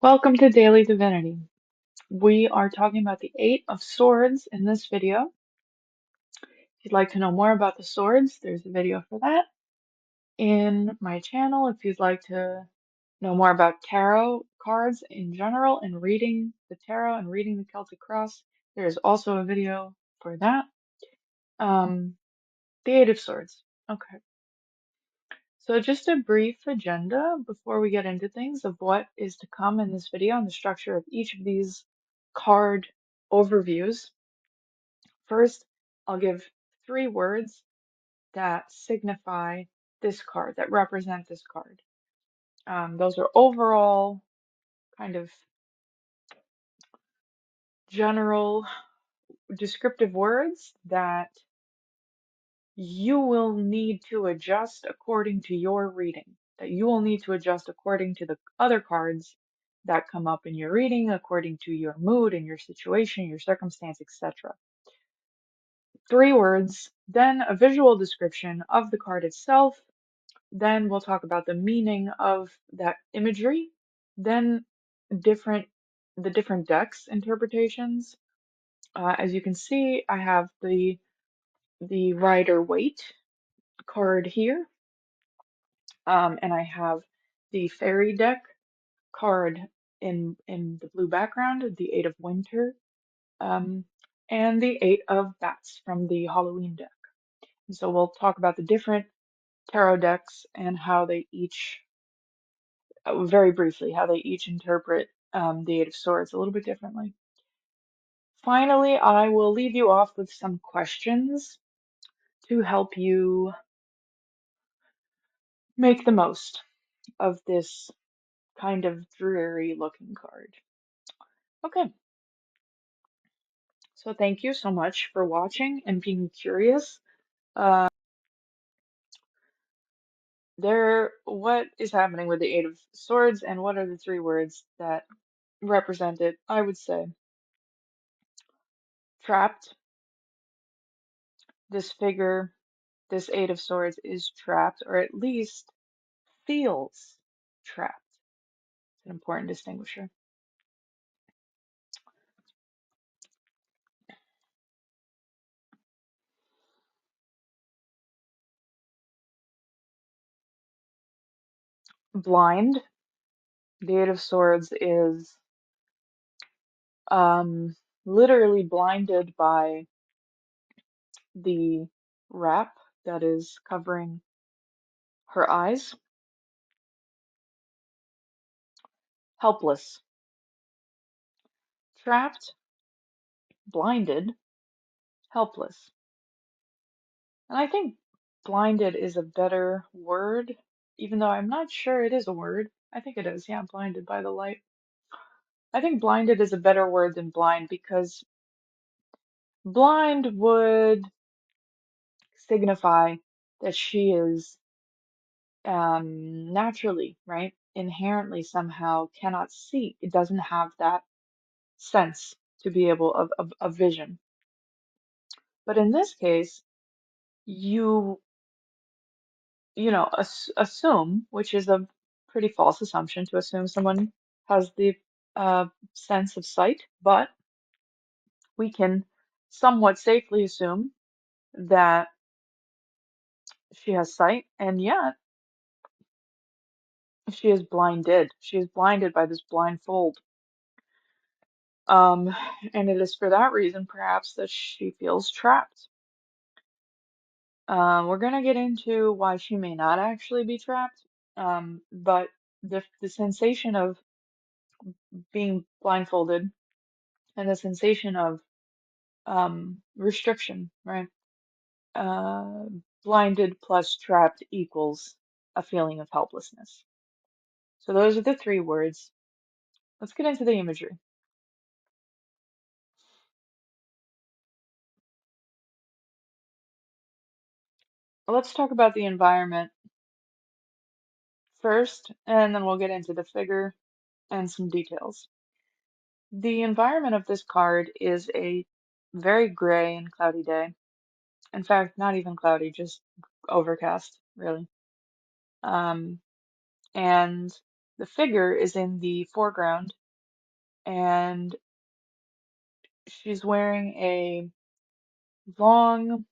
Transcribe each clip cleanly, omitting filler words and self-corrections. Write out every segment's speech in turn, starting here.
Welcome to Daily Divinity. We are talking about the Eight of Swords in this video. If you'd like to know more about the swords, there's a video for that in my channel. If you'd like to know more about tarot cards in general and reading the tarot and reading the Celtic Cross, there is also a video for that. The Eight of Swords. Okay. So just a brief agenda before we get into things of what is to come in this video and the structure of each of these card overviews. First, I'll give three words that signify this card, that represent this card. Those are overall kind of general descriptive words that you will need to adjust according to your reading, that you will need to adjust according to the other cards that come up in your reading, according to your mood and your situation, your circumstance, etc. Three words, then a visual description of the card itself, then we'll talk about the meaning of that imagery, then different the different decks interpretations. As you can see, I have the Rider-Waite card here. And I have the fairy deck card in the blue background, the Eight of Winter, um, and the Eight of Bats from the Halloween deck. And so we'll talk about the different tarot decks and how they each, very briefly, how they each interpret the Eight of Swords a little bit differently. Finally, I will leave you off with some questions to help you make the most of this kind of dreary looking card. Okay. So thank you so much for watching and being curious. Uh, what is happening with the Eight of Swords and what are the three words that represent it? I would say trapped. This figure, this Eight of Swords is trapped, or at least feels trapped. It's an important distinguisher. Blind. The Eight of Swords is literally blinded by the wrap that is covering her eyes. Helpless. Trapped, blinded, helpless. And I think blinded is a better word, even though I'm not sure it is a word. I think it is, yeah, blinded by the light. I think blinded is a better word than blind because blind would signify that she is naturally, right, inherently somehow cannot see. It doesn't have that sense to be able of vision. But in this case, you assume, which is a pretty false assumption to assume someone has the sense of sight, but we can somewhat safely assume that she has sight, and yet she is blinded. She is blinded by this blindfold. Um, and it is for that reason, perhaps, that she feels trapped. We're gonna get into why she may not actually be trapped, but the sensation of being blindfolded and the sensation of restriction, right? Uh, Blinded plus trapped equals a feeling of helplessness. So those are the three words. Let's get into the imagery. Let's talk about the environment first, and then we'll get into the figure and some details. The environment of this card is a very gray and cloudy day. In fact, not even cloudy, just overcast, really. And the figure is in the foreground and she's wearing a long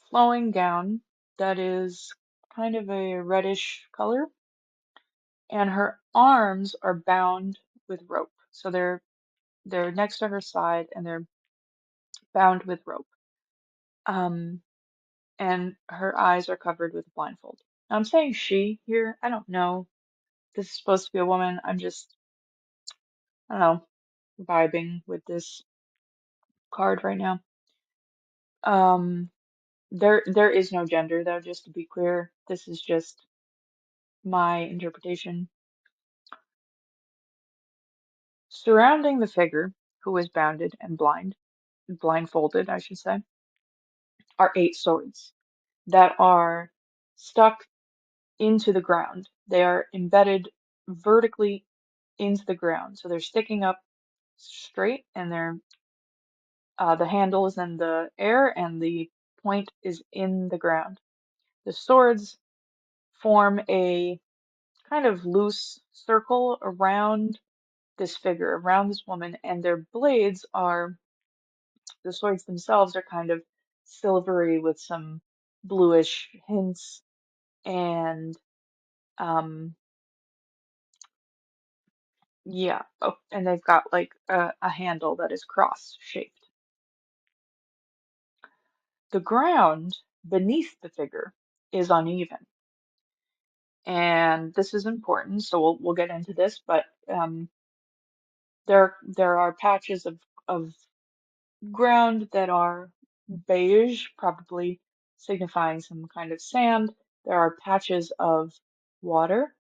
flowing gown that is kind of a reddish color, and her arms are bound with rope. So they're next to her side and they're bound with rope. Um, and her eyes are covered with a blindfold. Now, I'm saying she here. I don't know. This is supposed to be a woman. I'm just, I don't know, vibing with this card right now. Um, there is no gender though, just to be clear. This is just my interpretation. Surrounding the figure, who is bounded and blindfolded, I should say, are 8 swords that are stuck into the ground. They are embedded vertically into the ground. So they're sticking up straight, and the handle is in the air and the point is in the ground. The swords form a kind of loose circle around this figure, around this woman, and their blades are, the swords themselves are kind of silvery with some bluish hints, and um yeah. Oh, and they've got like a handle that is cross shaped. The ground beneath the figure is uneven, and this is important, so we'll get into this, but there are patches of ground that are beige, probably signifying some kind of sand. There are patches of water,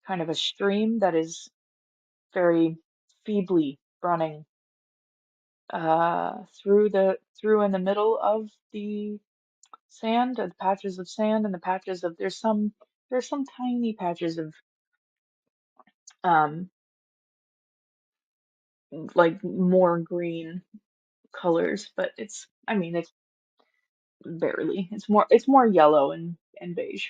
kind of a stream that is very feebly running through in the middle of the sand, the patches of sand, and the patches of there's some tiny patches of um like more green colors, but it's, I mean, it's barely. It's more yellow and beige.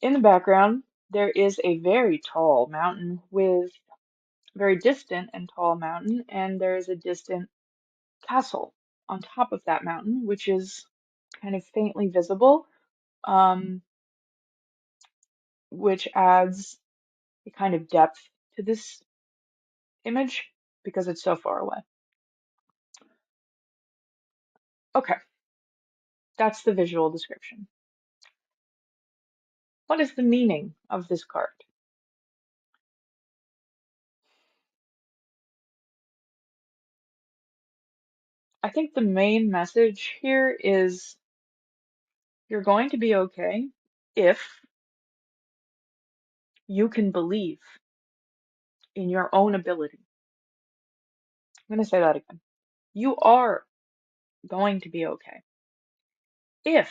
In the background, there is a very tall mountain with very distant and tall mountain, and there is a distant castle on top of that mountain, which is kind of faintly visible, um, which adds a kind of depth to this image because it's so far away. Okay, that's the visual description. What is the meaning of this card? I think the main message here is you're going to be okay if you can believe in your own ability. I'm going to say that again. You are going to be okay if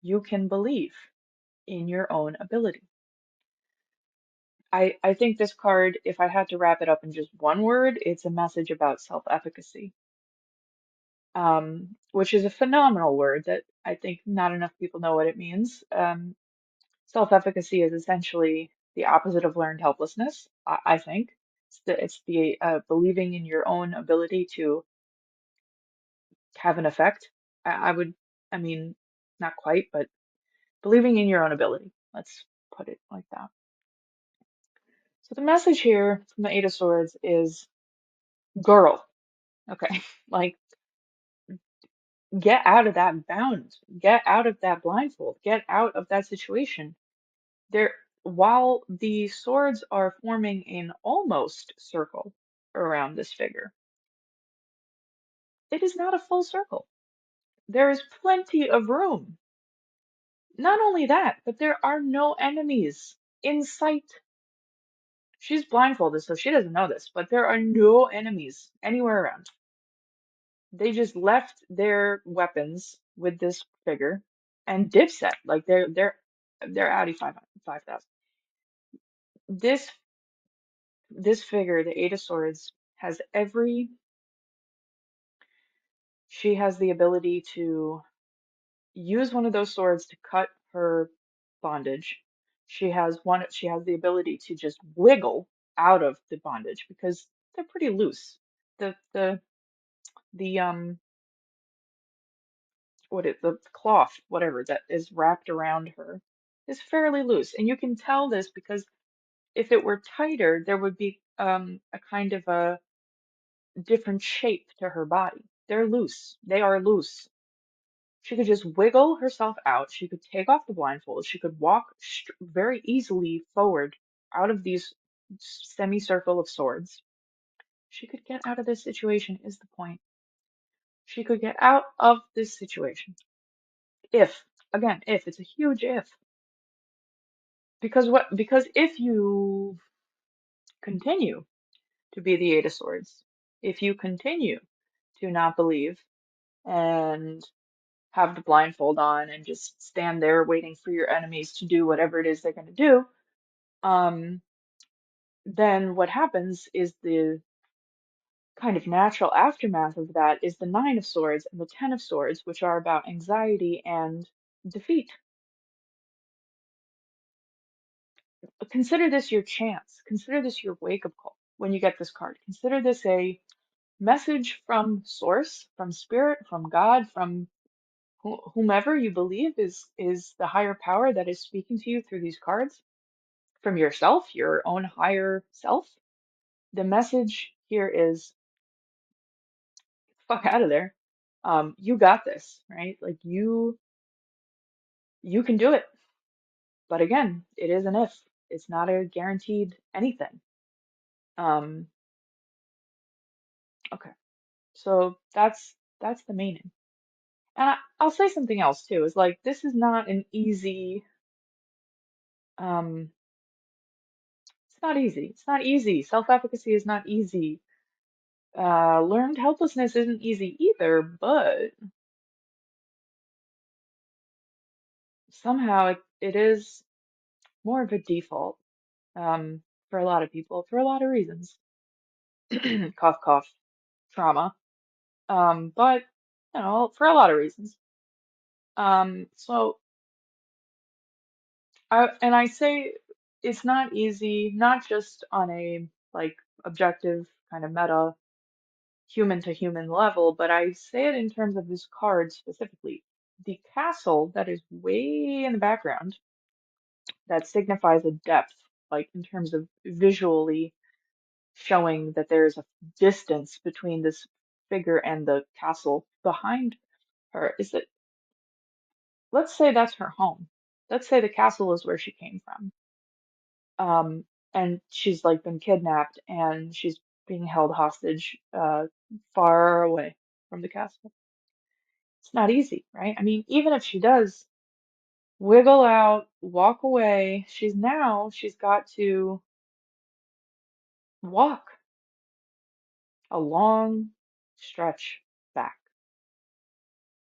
you can believe in your own ability. I think this card, if I had to wrap it up in just one word, it's a message about self-efficacy, which is a phenomenal word that I think not enough people know what it means. Self-efficacy is essentially the opposite of learned helplessness, I think. It's the believing in your own ability to have an effect. I would, I mean, not quite, but believing in your own ability. Let's put it like that. So the message here from the Eight of Swords is, girl, okay, like get out of that bound, get out of that blindfold, get out of that situation. There, while the swords are forming an almost circle around this figure, it is not a full circle. There is plenty of room. Not only that, but there are no enemies in sight. She's blindfolded, so she doesn't know this, but there are no enemies anywhere around. They just left their weapons with this figure and dipset. Like they're Audi 5000. This this figure, the Eight of Swords, has she has the ability to use one of those swords to cut her bondage. She has the ability to just wiggle out of the bondage because they're pretty loose. The the cloth, whatever that is wrapped around her is fairly loose. And you can tell this because if it were tighter, there would be a kind of a different shape to her body. They're loose. They are loose. She could just wiggle herself out. She could take off the blindfold. She could walk very easily forward out of these semicircle of swords. She could get out of this situation, is the point. She could get out of this situation. If, again, if, it's a huge if. Because what? Because if you continue to be the Eight of Swords, if you continue to not believe and have the blindfold on and just stand there waiting for your enemies to do whatever it is they're going to do, um, then what happens is the kind of natural aftermath of that is the Nine of Swords and the Ten of Swords, which are about anxiety and defeat. Consider this your chance. Consider this your wake-up call when you get this card. Consider this a message from source, from spirit, from God, from whomever you believe is the higher power that is speaking to you through these cards, from yourself, your own higher self. The message here is fuck out of there. You got this, right? Like you can do it. But again, it is an if. It's not a guaranteed anything. Um, okay. So that's the meaning. And I'll say something else too, is like this is not an easy um it's not easy. It's not easy. Self-efficacy is not easy. Learned helplessness isn't easy either, but somehow it is more of a default for a lot of people for a lot of reasons. Cough, cough, trauma. But you know, for a lot of reasons. So I say it's not easy, not just on a like objective kind of meta human to human level, but I say it in terms of this card specifically. The castle that is way in the background that signifies a depth, like in terms of visually showing that there's a distance between this figure and the castle behind her, is that let's say that's her home. Let's say the castle is where she came from. And she's like been kidnapped and she's being held hostage far away from the castle. It's not easy, right? I mean, even if she does wiggle out, walk away, she's got to walk a long stretch back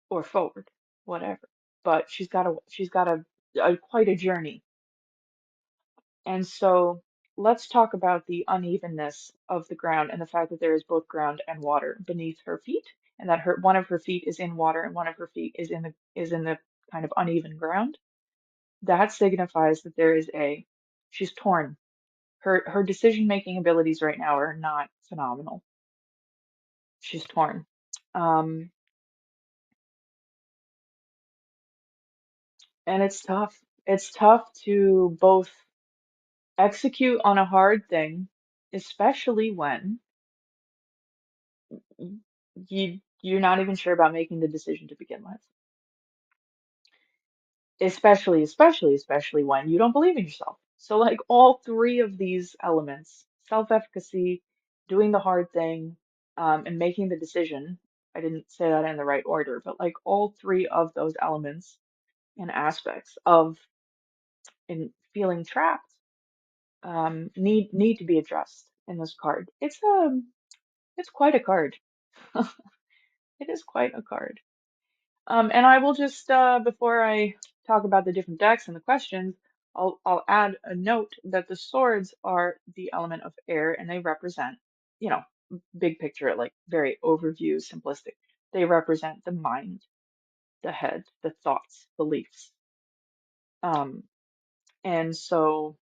or forward, whatever. But she's got a quite a journey. And so let's talk about the unevenness of the ground and the fact that there is both ground and water beneath her feet, and that her one of her feet is in water and one of her feet is in the kind of uneven ground. That signifies that she's torn. Her decision-making abilities right now are not phenomenal. She's torn. Um, and it's tough. It's tough to both execute on a hard thing, especially when you're not even sure about making the decision to begin with. Especially when you don't believe in yourself. So like all three of these elements, self-efficacy, doing the hard thing, and making the decision. I didn't say that in the right order, but like all three of those elements and aspects of in feeling trapped, need to be addressed in this card. It's quite a card. It is quite a card. And I will just, before I talk about the different decks and the questions, I'll add a note that the swords are the element of air and they represent, you know, big picture, like very overview, simplistic. They represent the mind, the head, the thoughts, beliefs. Um, And so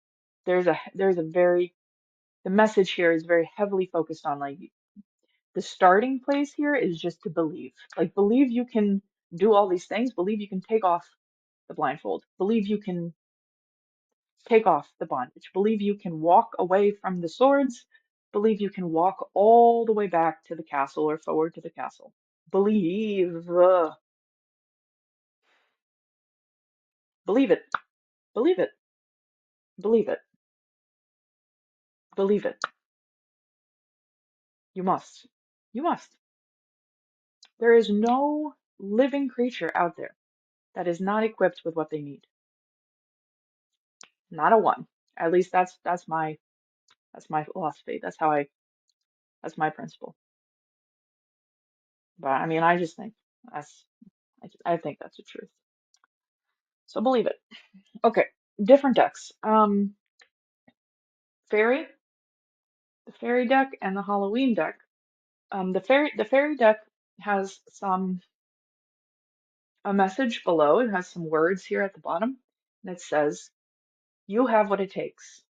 there's a very the message here is very heavily focused on like the starting place here is just to believe. Like believe you can do all these things, believe you can take off the blindfold, believe you can take off the bondage, believe you can walk away from the swords, believe you can walk all the way back to the castle or forward to the castle. Believe, believe it, believe it, believe it, believe it. You must. You must. There is no living creature out there that is not equipped with what they need. Not a one. At least that's my philosophy. That's my principle. But I mean, I just think that's I think that's the truth. So believe it. Okay, different decks. Fairy, the fairy deck and the Halloween deck. The fairy deck has a message below. It has some words here at the bottom, and it says, "You have what it takes."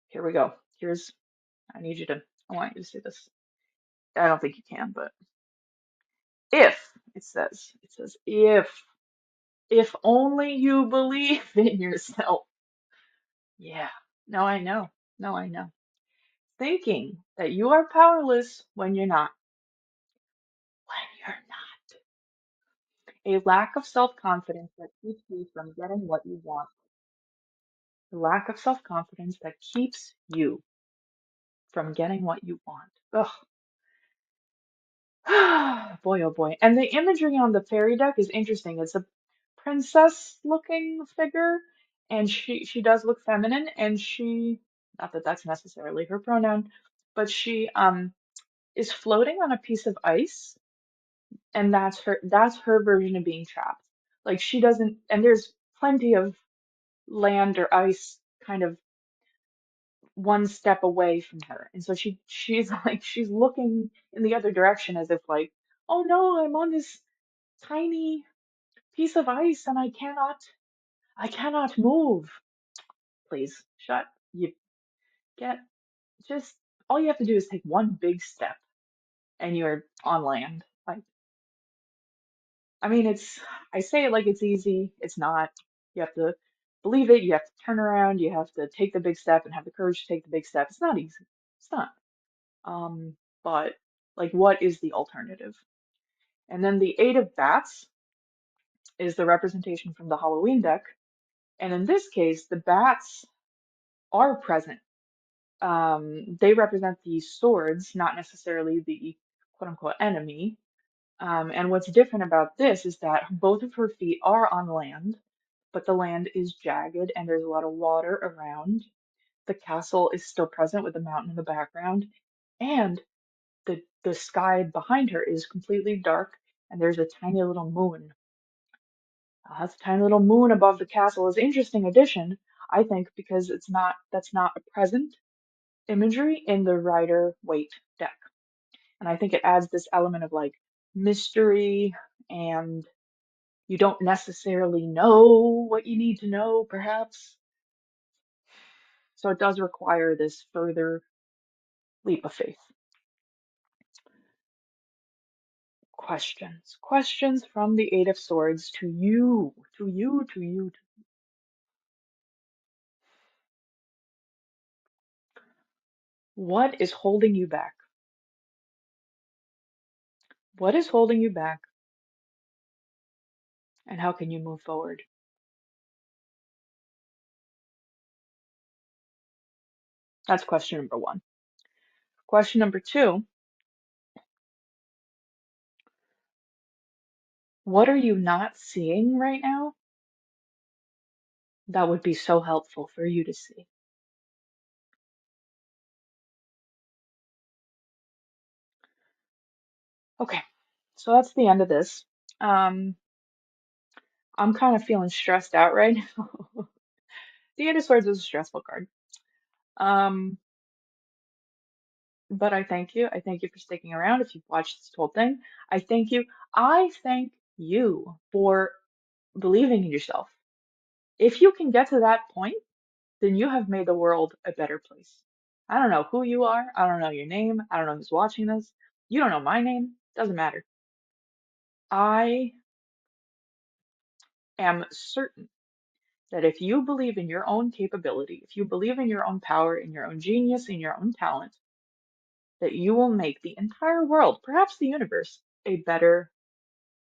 Here we go. I need you to, I want you to say this. I don't think you can, but it says, if only you believe in yourself. Yeah. No, I know. No, I know. Thinking that you are powerless when you're not. When you're not. A lack of self-confidence that keeps you from getting what you want. A lack of self-confidence that keeps you from getting what you want. Ugh. Boy, oh boy. And the imagery on the fairy deck is interesting. It's a princess looking figure, and she does look feminine, and she, not that that's necessarily her pronoun, but she is floating on a piece of ice, and that's her version of being trapped. Like she doesn't, and there's plenty of land or ice kind of one step away from her. And so she's like she's looking in the other direction as if like, oh no, I'm on this tiny piece of ice and I cannot move. Please shut you get just all you have to do is take one big step and you're on land. Like I mean I say it like it's easy. It's not. You have to believe it, you have to turn around, you have to take the big step and have the courage to take the big step. It's not easy. It's not. But like, what is the alternative? And then the Eight of Bats is the representation from the Halloween deck. And in this case, the bats are present. They represent the swords, not necessarily the quote unquote enemy. And what's different about this is that both of her feet are on land, but the land is jagged and there's a lot of water around. The castle is still present with the mountain in the background, and the sky behind her is completely dark, and there's a tiny little moon. That's a tiny little moon above the castle is an interesting addition, I think, because that's not a present imagery in the Rider Waite deck. And I think it adds this element of like mystery, and you don't necessarily know what you need to know, perhaps. So it does require this further leap of faith. Questions. Questions from the Eight of Swords to you, to you, to you. What is holding you back? What is holding you back, and how can you move forward? That's question number one. Question number two, what are you not seeing right now that would be so helpful for you to see? Okay, so that's the end of this. Um, I'm kind of feeling stressed out right now. The Eight of Swords is a stressful card. Um, but I thank you. I thank you for sticking around. If you've watched this whole thing, I thank you. I thank you for believing in yourself If you can get to that point, then you have made the world a better place. I don't know who you are. I don't know your name. I don't know who's watching this. You don't know my name. Doesn't matter. I am certain that if you believe in your own capability, if you believe in your own power, in your own genius, in your own talent, that you will make the entire world, perhaps the universe, a better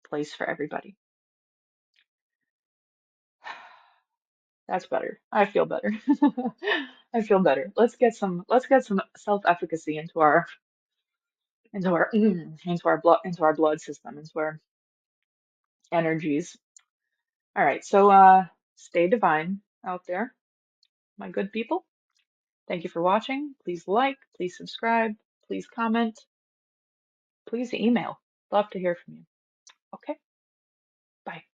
place for everybody. That's better. I feel better. I feel better. Let's get some self-efficacy into our blood system, into our energies. All right, so stay divine out there, my good people. Thank you for watching. Please like, please subscribe, please comment, please email. Love to hear from you. Okay, bye.